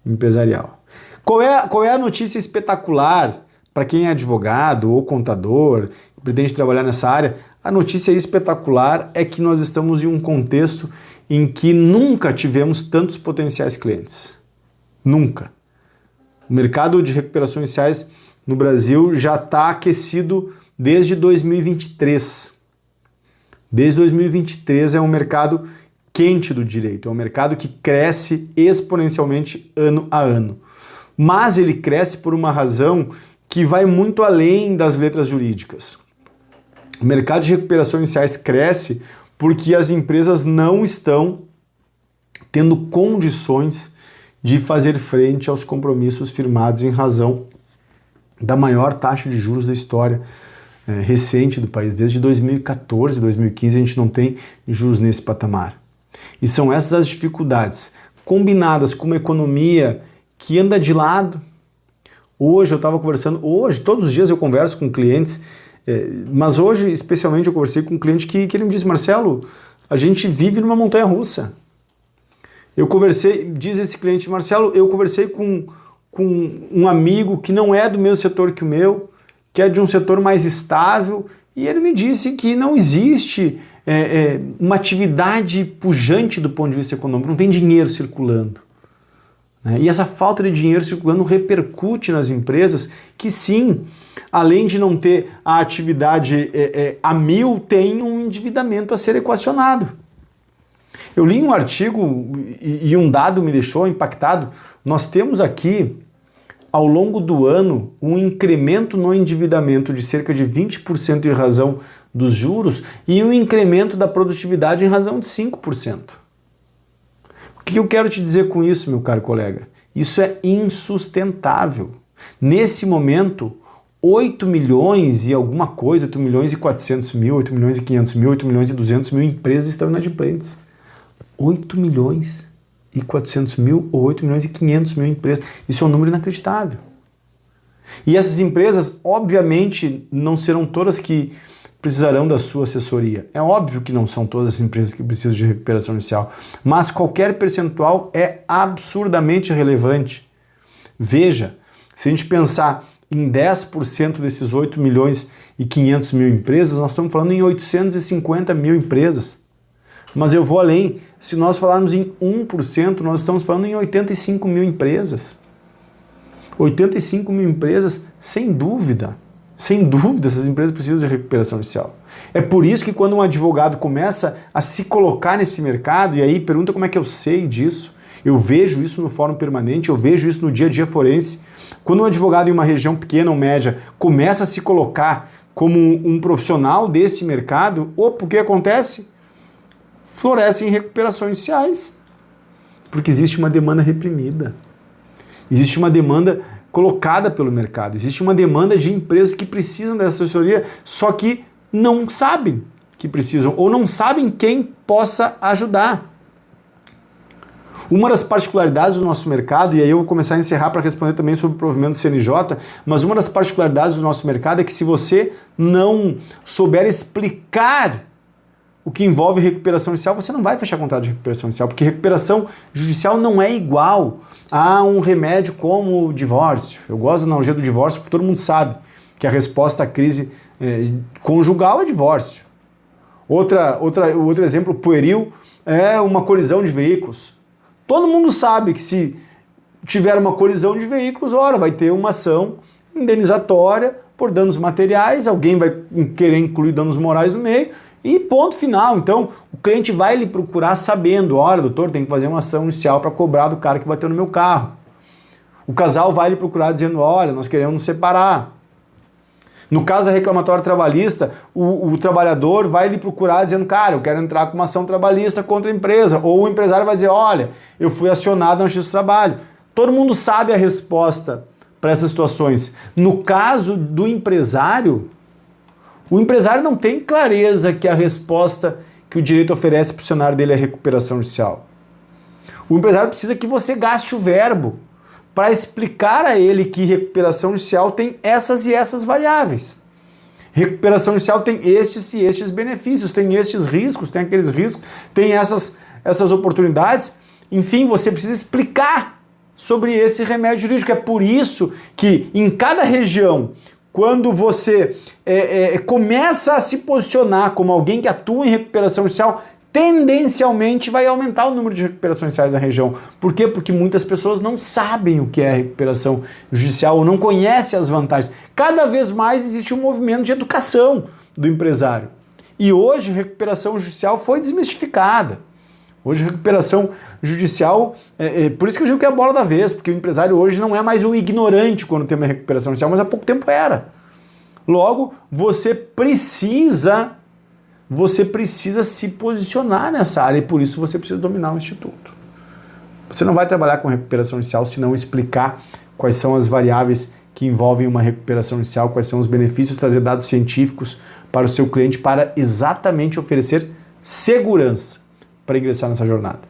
empresarial. Qual é a notícia espetacular para quem é advogado ou contador, pretende trabalhar nessa área? A notícia espetacular é que nós estamos em um contexto em que nunca tivemos tantos potenciais clientes. Nunca. O mercado de recuperações iniciais no Brasil já está aquecido desde 2023. Desde 2023 é um mercado quente do direito, é um mercado que cresce exponencialmente ano a ano. Mas ele cresce por uma razão que vai muito além das letras jurídicas. O mercado de recuperações iniciais cresce porque as empresas não estão tendo condições de fazer frente aos compromissos firmados em razão da maior taxa de juros da história recente do país. Desde 2014, 2015, a gente não tem juros nesse patamar. E são essas as dificuldades, combinadas com uma economia que anda de lado. Hoje eu estava conversando, todos os dias eu converso com clientes, mas hoje especialmente eu conversei com um cliente que ele me disse: Marcelo, a gente vive numa montanha-russa. Diz esse cliente: Marcelo, eu conversei com um amigo que não é do mesmo setor que o meu, que é de um setor mais estável, e ele me disse que não existe uma atividade pujante do ponto de vista econômico, não tem dinheiro circulando. E essa falta de dinheiro circulando repercute nas empresas que, sim, além de não ter a atividade a mil, tem um endividamento a ser equacionado. Eu li um artigo e um dado me deixou impactado. Nós temos aqui, ao longo do ano, um incremento no endividamento de cerca de 20% em razão dos juros e um incremento da produtividade em razão de 5%. O que eu quero te dizer com isso, meu caro colega? Isso é insustentável. Nesse momento, 8 milhões e alguma coisa, 8 milhões e 400 mil, 8 milhões e 500 mil, 8 milhões e 200 mil empresas estão inadimplentes. 8 milhões e 400 mil ou 8 milhões e 500 mil empresas. Isso é um número inacreditável. E essas empresas, obviamente, não serão todas que precisarão da sua assessoria. É óbvio que não são todas as empresas que precisam de recuperação inicial, mas qualquer percentual é absurdamente relevante. Veja, se a gente pensar em 10% desses 8 milhões e 500 mil empresas, nós estamos falando em 850 mil empresas. Mas eu vou além, se nós falarmos em 1%, nós estamos falando em 85 mil empresas. 85 mil empresas, sem dúvida, essas empresas precisam de recuperação inicial. É por isso que quando um advogado começa a se colocar nesse mercado, e aí pergunta como é que eu sei disso, eu vejo isso no Fórum Permanente, eu vejo isso no dia a dia forense. Quando um advogado em uma região pequena ou média começa a se colocar como um profissional desse mercado, o que acontece? Florescem recuperações iniciais, porque existe uma demanda reprimida. Existe uma demanda colocada pelo mercado, existe uma demanda de empresas que precisam dessa assessoria, só que não sabem que precisam, ou não sabem quem possa ajudar. Uma das particularidades do nosso mercado, e aí eu vou começar a encerrar para responder também sobre o provimento do CNJ, mas uma das particularidades do nosso mercado é que se você não souber explicar o que envolve recuperação judicial, você não vai fechar contrato de recuperação judicial, porque recuperação judicial não é igual a um remédio como o divórcio. Eu gosto da analogia do divórcio porque todo mundo sabe que a resposta à crise conjugal é divórcio. Outro exemplo pueril é uma colisão de veículos. Todo mundo sabe que se tiver uma colisão de veículos, vai ter uma ação indenizatória por danos materiais, alguém vai querer incluir danos morais no meio, e ponto final. Então, o cliente vai lhe procurar sabendo, doutor, tem que fazer uma ação inicial para cobrar do cara que bateu no meu carro. O casal vai lhe procurar dizendo, nós queremos nos separar. No caso da reclamatória trabalhista, o trabalhador vai lhe procurar dizendo, eu quero entrar com uma ação trabalhista contra a empresa. Ou o empresário vai dizer, eu fui acionado na Justiça do Trabalho. Todo mundo sabe a resposta para essas situações. No caso do empresário, o empresário não tem clareza que a resposta que o direito oferece para o funcionário dele é recuperação judicial. O empresário precisa que você gaste o verbo para explicar a ele que recuperação judicial tem essas e essas variáveis. Recuperação judicial tem estes e estes benefícios, tem estes riscos, tem aqueles riscos, tem essas oportunidades. Enfim, você precisa explicar sobre esse remédio jurídico. É por isso que em cada região, quando você começa a se posicionar como alguém que atua em recuperação judicial, tendencialmente vai aumentar o número de recuperações judiciais na região. Por quê? Porque muitas pessoas não sabem o que é recuperação judicial ou não conhecem as vantagens. Cada vez mais existe um movimento de educação do empresário. E hoje, recuperação judicial foi desmistificada. Hoje, recuperação judicial, por isso que eu digo que é a bola da vez, porque o empresário hoje não é mais um ignorante quando tem uma recuperação judicial, mas há pouco tempo era. Logo, você precisa se posicionar nessa área e por isso você precisa dominar o instituto. Você não vai trabalhar com recuperação judicial se não explicar quais são as variáveis que envolvem uma recuperação judicial, quais são os benefícios, trazer dados científicos para o seu cliente para exatamente oferecer segurança para ingressar nessa jornada.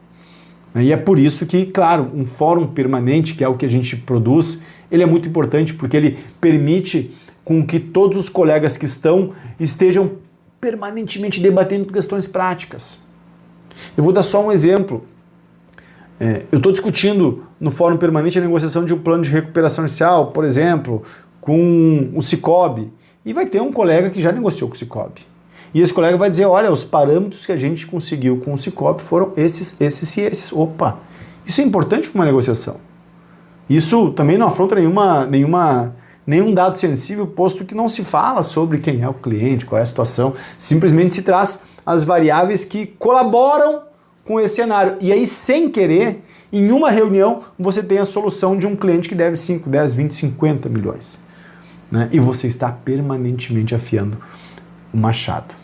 E é por isso que, claro, um fórum permanente, que é o que a gente produz, ele é muito importante porque ele permite com que todos os colegas que estejam permanentemente debatendo questões práticas. Eu vou dar só um exemplo. Eu estou discutindo no Fórum Permanente a negociação de um plano de recuperação judicial, por exemplo, com o Cicobi, e vai ter um colega que já negociou com o Cicobi. E esse colega vai dizer, os parâmetros que a gente conseguiu com o Cicobi foram esses e esses. Opa, isso é importante para uma negociação. Isso também não afronta nenhum dado sensível, posto que não se fala sobre quem é o cliente, qual é a situação, simplesmente se traz as variáveis que colaboram com esse cenário. E aí, sem querer, em uma reunião, você tem a solução de um cliente que deve 5, 10, 20, 50 milhões. Né? E você está permanentemente afiando o machado.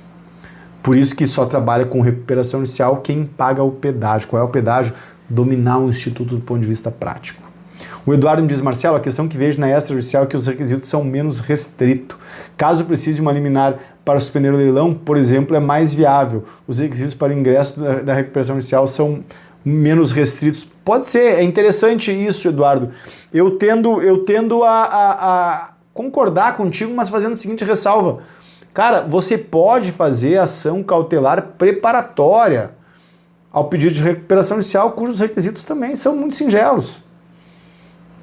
Por isso que só trabalha com recuperação judicial quem paga o pedágio. Qual é o pedágio? Dominar o instituto do ponto de vista prático. O Eduardo me diz, Marcelo, a questão que vejo na extrajudicial é que os requisitos são menos restritos. Caso precise de uma liminar para suspender o leilão, por exemplo, é mais viável. Os requisitos para o ingresso da recuperação judicial são menos restritos. Pode ser, é interessante isso, Eduardo. Eu tendo a concordar contigo, mas fazendo a seguinte ressalva. Cara, você pode fazer ação cautelar preparatória ao pedido de recuperação judicial, cujos requisitos também são muito singelos.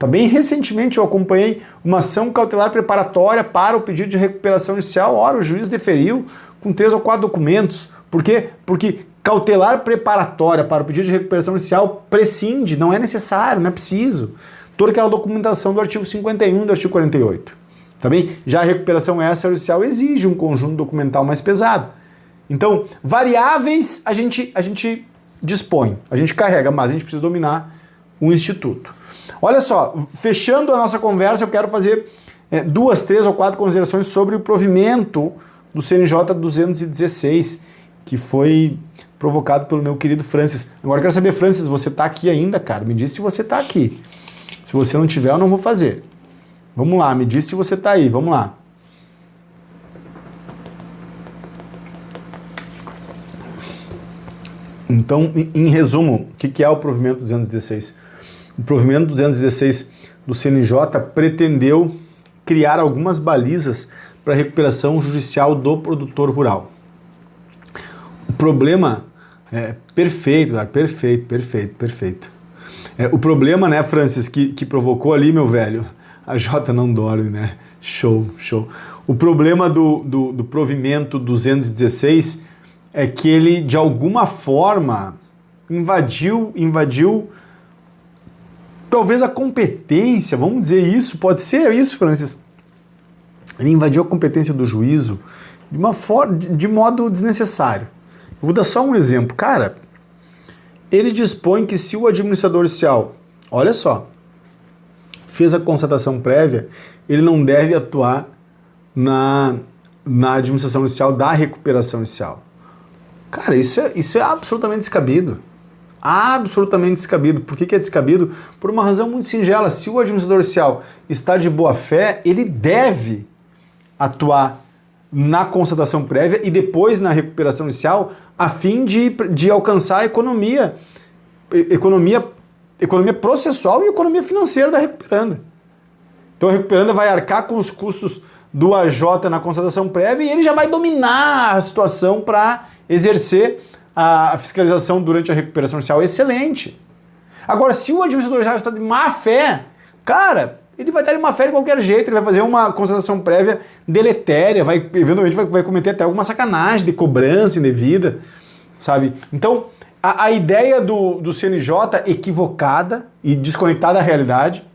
Bem recentemente eu acompanhei uma ação cautelar preparatória para o pedido de recuperação judicial. Ora, o juiz deferiu com 3 ou 4 documentos. Por quê? Porque cautelar preparatória para o pedido de recuperação judicial prescinde, não é necessário, não é preciso. Toda aquela documentação do artigo 51 e do artigo 48. Tá bem? Já a recuperação extrajudicial exige um conjunto documental mais pesado. Então, variáveis a gente dispõe, a gente carrega, mas a gente precisa dominar o instituto. Olha só, fechando a nossa conversa, eu quero fazer 2, 3 ou 4 considerações sobre o provimento do CNJ 216, que foi provocado pelo meu querido Francis. Agora eu quero saber, Francis, você tá aqui ainda, cara? Me diz se você tá aqui. Se você não tiver, eu não vou fazer. Vamos lá, me diz se você tá aí, vamos lá. Então, em resumo, o que é o provimento 216? O provimento 216 do CNJ pretendeu criar algumas balizas para a recuperação judicial do produtor rural. O problema é perfeito. O problema, né, Francis, que provocou ali, meu velho, a Jota não dorme, né? Show. O problema do provimento 216 é que ele, de alguma forma, invadiu talvez a competência, vamos dizer isso, pode ser isso, Francis. Ele invadiu a competência do juízo de modo desnecessário. Eu vou dar só um exemplo. Cara, ele dispõe que se o administrador judicial, olha só, fez a constatação prévia, ele não deve atuar na administração judicial da recuperação judicial. Cara, isso é absolutamente descabido. Absolutamente descabido. Por que é descabido? Por uma razão muito singela. Se o administrador judicial está de boa fé, ele deve atuar na constatação prévia e depois na recuperação judicial a fim de alcançar a economia processual e economia financeira da recuperanda. Então a recuperanda vai arcar com os custos do AJ na constatação prévia e ele já vai dominar a situação para exercer a fiscalização durante a recuperação judicial. Excelente. Agora, se o administrador judicial está de má fé, cara, ele vai estar de má fé de qualquer jeito, ele vai fazer uma constatação prévia deletéria, eventualmente vai cometer até alguma sacanagem de cobrança indevida, sabe? Então, a ideia do CNJ equivocada e desconectada da realidade,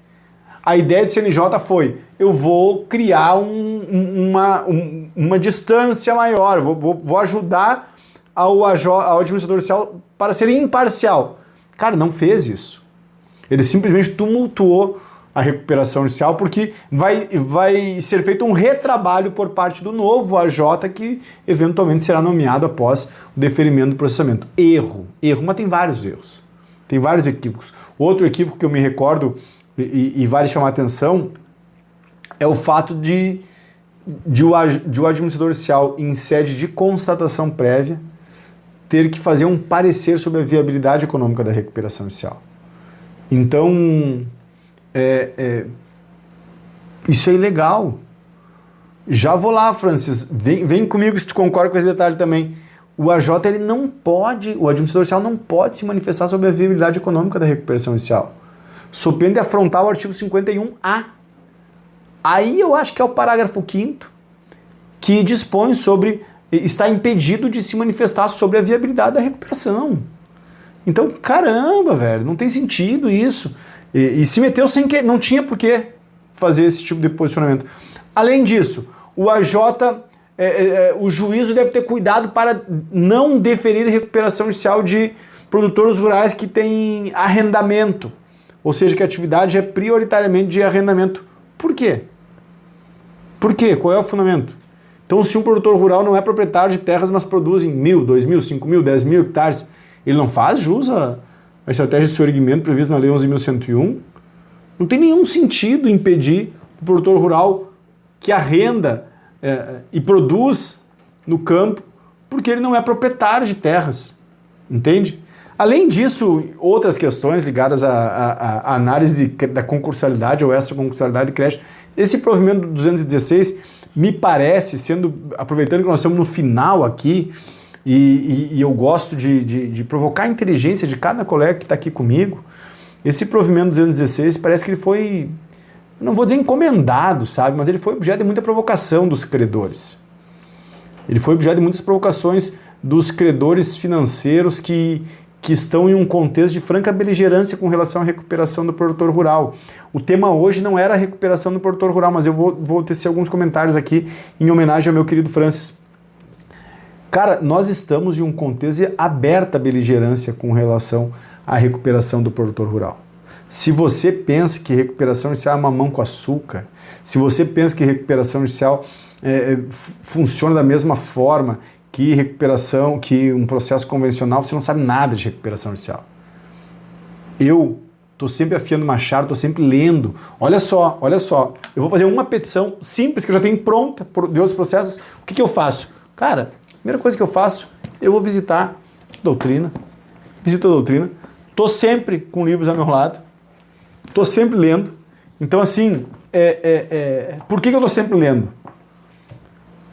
a ideia do CNJ foi, eu vou criar uma distância maior, vou ajudar ao administrador judicial para ser imparcial. Cara, não fez isso. Ele simplesmente tumultuou a recuperação judicial porque vai ser feito um retrabalho por parte do novo AJ que eventualmente será nomeado após o deferimento do processamento. Erro, mas tem vários erros. Tem vários equívocos. Outro equívoco que eu me recordo e vale chamar a atenção é o fato de o administrador judicial em sede de constatação prévia ter que fazer um parecer sobre a viabilidade econômica da recuperação judicial. Então, isso é ilegal. Já vou lá, Francis, vem comigo se tu concorda com esse detalhe também. O AJ, o administrador judicial não pode se manifestar sobre a viabilidade econômica da recuperação judicial. Sob pena de afrontar o artigo 51A. Aí eu acho que é o parágrafo 5º que dispõe sobre está impedido de se manifestar sobre a viabilidade da recuperação. Então, caramba, velho, não tem sentido isso. E se meteu sem que não tinha por que fazer esse tipo de posicionamento. Além disso, o AJ, o juízo deve ter cuidado para não deferir recuperação judicial de produtores rurais que têm arrendamento, ou seja, que a atividade é prioritariamente de arrendamento. Por quê? Por quê? Qual é o fundamento? Então, se um produtor rural não é proprietário de terras, mas produz em 1.000, 2.000, 5.000, 10.000 hectares, ele não faz jus à estratégia de soerguimento prevista na Lei 11.101? Não tem nenhum sentido impedir o produtor rural que arrenda e produz no campo porque ele não é proprietário de terras, entende? Além disso, outras questões ligadas à análise da concursalidade ou extra-concursalidade de crédito, esse provimento do 216 me parece, aproveitando que nós estamos no final aqui, e eu gosto de provocar a inteligência de cada colega que está aqui comigo, esse provimento 216 parece que ele foi, não vou dizer encomendado, sabe, mas ele foi objeto de muita provocação dos credores. Ele foi objeto de muitas provocações dos credores financeiros que estão em um contexto de franca beligerância com relação à recuperação do produtor rural. O tema hoje não era a recuperação do produtor rural, mas eu vou tecer alguns comentários aqui em homenagem ao meu querido Francis. Cara, nós estamos em um contexto de aberta beligerância com relação à recuperação do produtor rural. Se você pensa que recuperação inicial é mamão com açúcar, se você pensa que recuperação inicial funciona da mesma forma que um processo convencional, você não sabe nada de recuperação inicial. Eu estou sempre afiando o machado, estou sempre lendo. Olha só, eu vou fazer uma petição simples que eu já tenho pronta de outros processos. O que eu faço? Cara, a primeira coisa que eu faço, eu vou visitar doutrina, visito a doutrina, estou sempre com livros ao meu lado, estou sempre lendo. Então, assim, por que eu estou sempre lendo?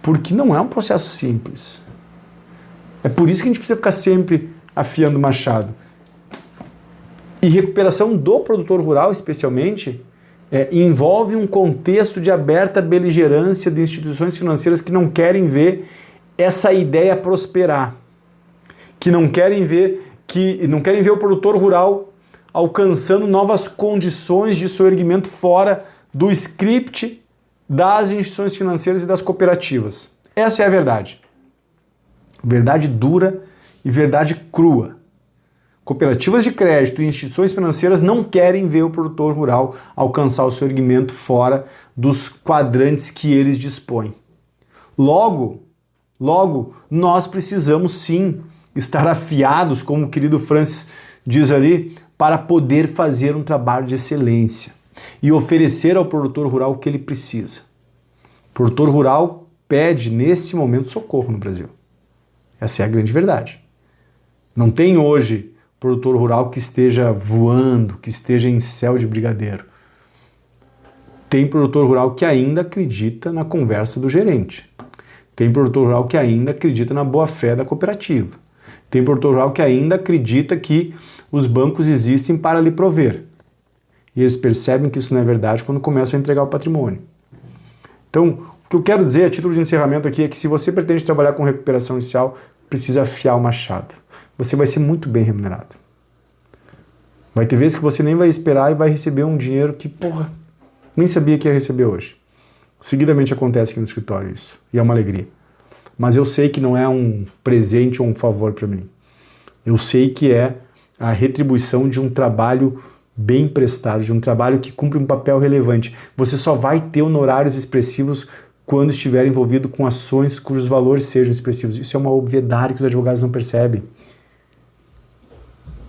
Porque não é um processo simples. É por isso que a gente precisa ficar sempre afiando o machado. E recuperação do produtor rural, especialmente, envolve um contexto de aberta beligerância de instituições financeiras que não querem ver essa ideia prosperar, que não querem ver o produtor rural alcançando novas condições de seu erguimento fora do script das instituições financeiras e das cooperativas. Essa é a verdade. Verdade dura e verdade crua. Cooperativas de crédito e instituições financeiras não querem ver o produtor rural alcançar o seu erguimento fora dos quadrantes que eles dispõem. Logo, nós precisamos sim estar afiados, como o querido Francis diz ali, para poder fazer um trabalho de excelência e oferecer ao produtor rural o que ele precisa. O produtor rural pede, nesse momento, socorro no Brasil. Essa é a grande verdade. Não tem hoje produtor rural que esteja voando, que esteja em céu de brigadeiro. Tem produtor rural que ainda acredita na conversa do gerente. Tem produtor rural que ainda acredita na boa-fé da cooperativa. Tem produtor rural que ainda acredita que os bancos existem para lhe prover. E eles percebem que isso não é verdade quando começam a entregar o patrimônio. Então, o que eu quero dizer a título de encerramento aqui é que se você pretende trabalhar com recuperação inicial, precisa afiar o machado. Você vai ser muito bem remunerado. Vai ter vezes que você nem vai esperar e vai receber um dinheiro que, nem sabia que ia receber hoje. Seguidamente acontece aqui no escritório isso. E é uma alegria. Mas eu sei que não é um presente ou um favor para mim. Eu sei que é a retribuição de um trabalho bem prestado, de um trabalho que cumpre um papel relevante. Você só vai ter honorários expressivos quando estiver envolvido com ações cujos valores sejam expressivos. Isso é uma obviedade que os advogados não percebem.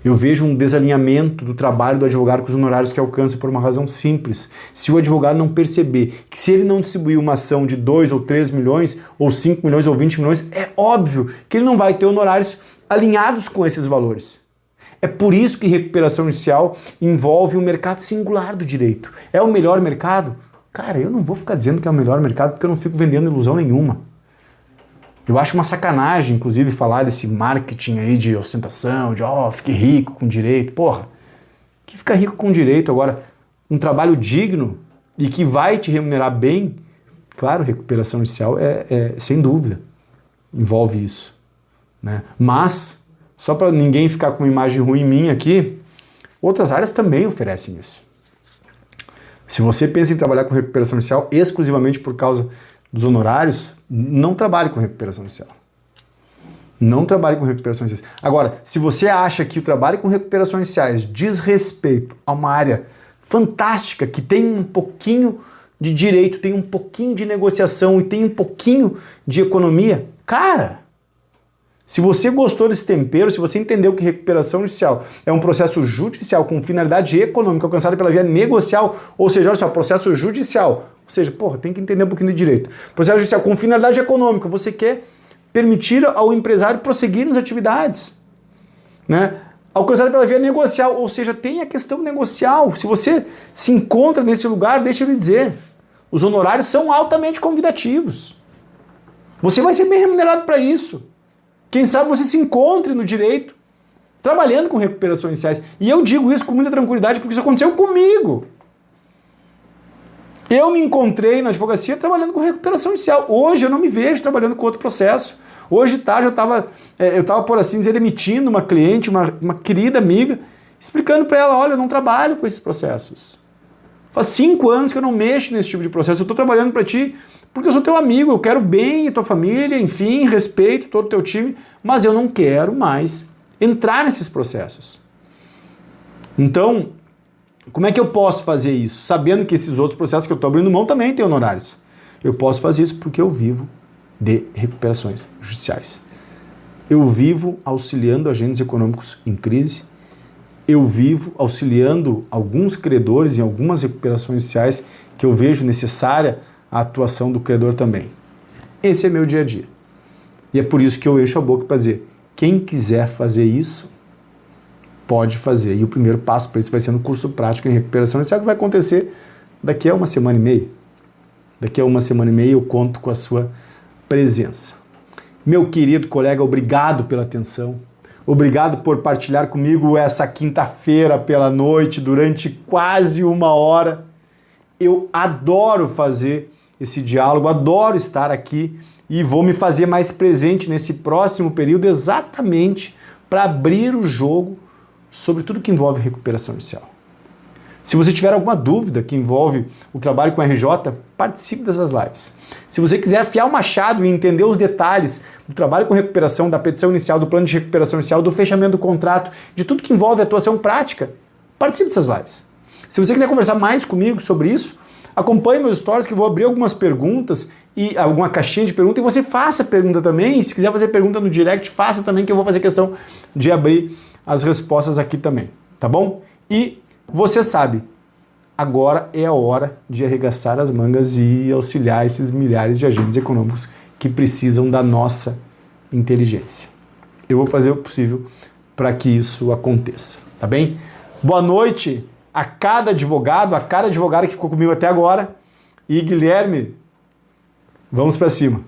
Eu vejo um desalinhamento do trabalho do advogado com os honorários que alcança por uma razão simples. Se o advogado não perceber que se ele não distribuir uma ação de 2 ou 3 milhões, ou 5 milhões ou 20 milhões, é óbvio que ele não vai ter honorários alinhados com esses valores. É por isso que recuperação inicial envolve um mercado singular do direito. É o melhor mercado? Cara, eu não vou ficar dizendo que é o melhor mercado porque eu não fico vendendo ilusão nenhuma. Eu acho uma sacanagem, inclusive, falar desse marketing aí de ostentação, de fiquei rico com direito. Que fica rico com direito agora? Um trabalho digno e que vai te remunerar bem, claro, recuperação inicial sem dúvida, envolve isso, né? Mas, só para ninguém ficar com uma imagem ruim minha aqui, outras áreas também oferecem isso. Se você pensa em trabalhar com recuperação inicial exclusivamente por causa dos honorários, não trabalhe com recuperação inicial. Não trabalhe com recuperações iniciais. Agora, se você acha que o trabalho com recuperações iniciais diz respeito a uma área fantástica, que tem um pouquinho de direito, tem um pouquinho de negociação e tem um pouquinho de economia, cara, se você gostou desse tempero, se você entendeu que recuperação judicial é um processo judicial com finalidade econômica alcançada pela via negocial, ou seja, olha só, processo judicial, ou seja, tem que entender um pouquinho de direito. Processo judicial com finalidade econômica, você quer permitir ao empresário prosseguir nas atividades, né? Alcançado pela via negocial, ou seja, tem a questão negocial. Se você se encontra nesse lugar, deixa eu lhe dizer, os honorários são altamente convidativos. Você vai ser bem remunerado para isso. Quem sabe você se encontre no direito, trabalhando com recuperações iniciais. E eu digo isso com muita tranquilidade, porque isso aconteceu comigo. Eu me encontrei na advocacia trabalhando com recuperação inicial. Hoje eu não me vejo trabalhando com outro processo. Hoje de tarde eu estava, por assim dizer, demitindo uma cliente, uma querida amiga, explicando para ela, olha, eu não trabalho com esses processos. Faz 5 anos que eu não mexo nesse tipo de processo, eu estou trabalhando para ti porque eu sou teu amigo, eu quero bem a tua família, enfim, respeito todo o teu time, mas eu não quero mais entrar nesses processos. Então, como é que eu posso fazer isso? Sabendo que esses outros processos que eu estou abrindo mão também têm honorários. Eu posso fazer isso porque eu vivo de recuperações judiciais. Eu vivo auxiliando agentes econômicos em crise, eu vivo auxiliando alguns credores em algumas recuperações judiciais que eu vejo necessária a atuação do credor também. Esse é meu dia a dia. E é por isso que eu encho a boca para dizer, quem quiser fazer isso, pode fazer. E o primeiro passo para isso vai ser no curso prático em recuperação judicial, que vai acontecer daqui a 1 semana e meia. Daqui a 1 semana e meia eu conto com a sua presença. Meu querido colega, obrigado pela atenção. Obrigado por partilhar comigo essa quinta-feira pela noite, durante quase 1 hora. Eu adoro fazer esse diálogo, adoro estar aqui e vou me fazer mais presente nesse próximo período exatamente para abrir o jogo sobre tudo que envolve recuperação judicial. Se você tiver alguma dúvida que envolve o trabalho com RJ, participe dessas lives. Se você quiser afiar o machado e entender os detalhes do trabalho com recuperação, da petição inicial, do plano de recuperação inicial, do fechamento do contrato, de tudo que envolve atuação prática, participe dessas lives. Se você quiser conversar mais comigo sobre isso, acompanhe meus stories que eu vou abrir algumas perguntas e alguma caixinha de pergunta e você faça pergunta também. Se quiser fazer pergunta no direct, faça também que eu vou fazer questão de abrir as respostas aqui também, tá bom? E você sabe, agora é a hora de arregaçar as mangas e auxiliar esses milhares de agentes econômicos que precisam da nossa inteligência. Eu vou fazer o possível para que isso aconteça, tá bem? Boa noite a cada advogado, a cada advogada que ficou comigo até agora. E Guilherme, vamos para cima.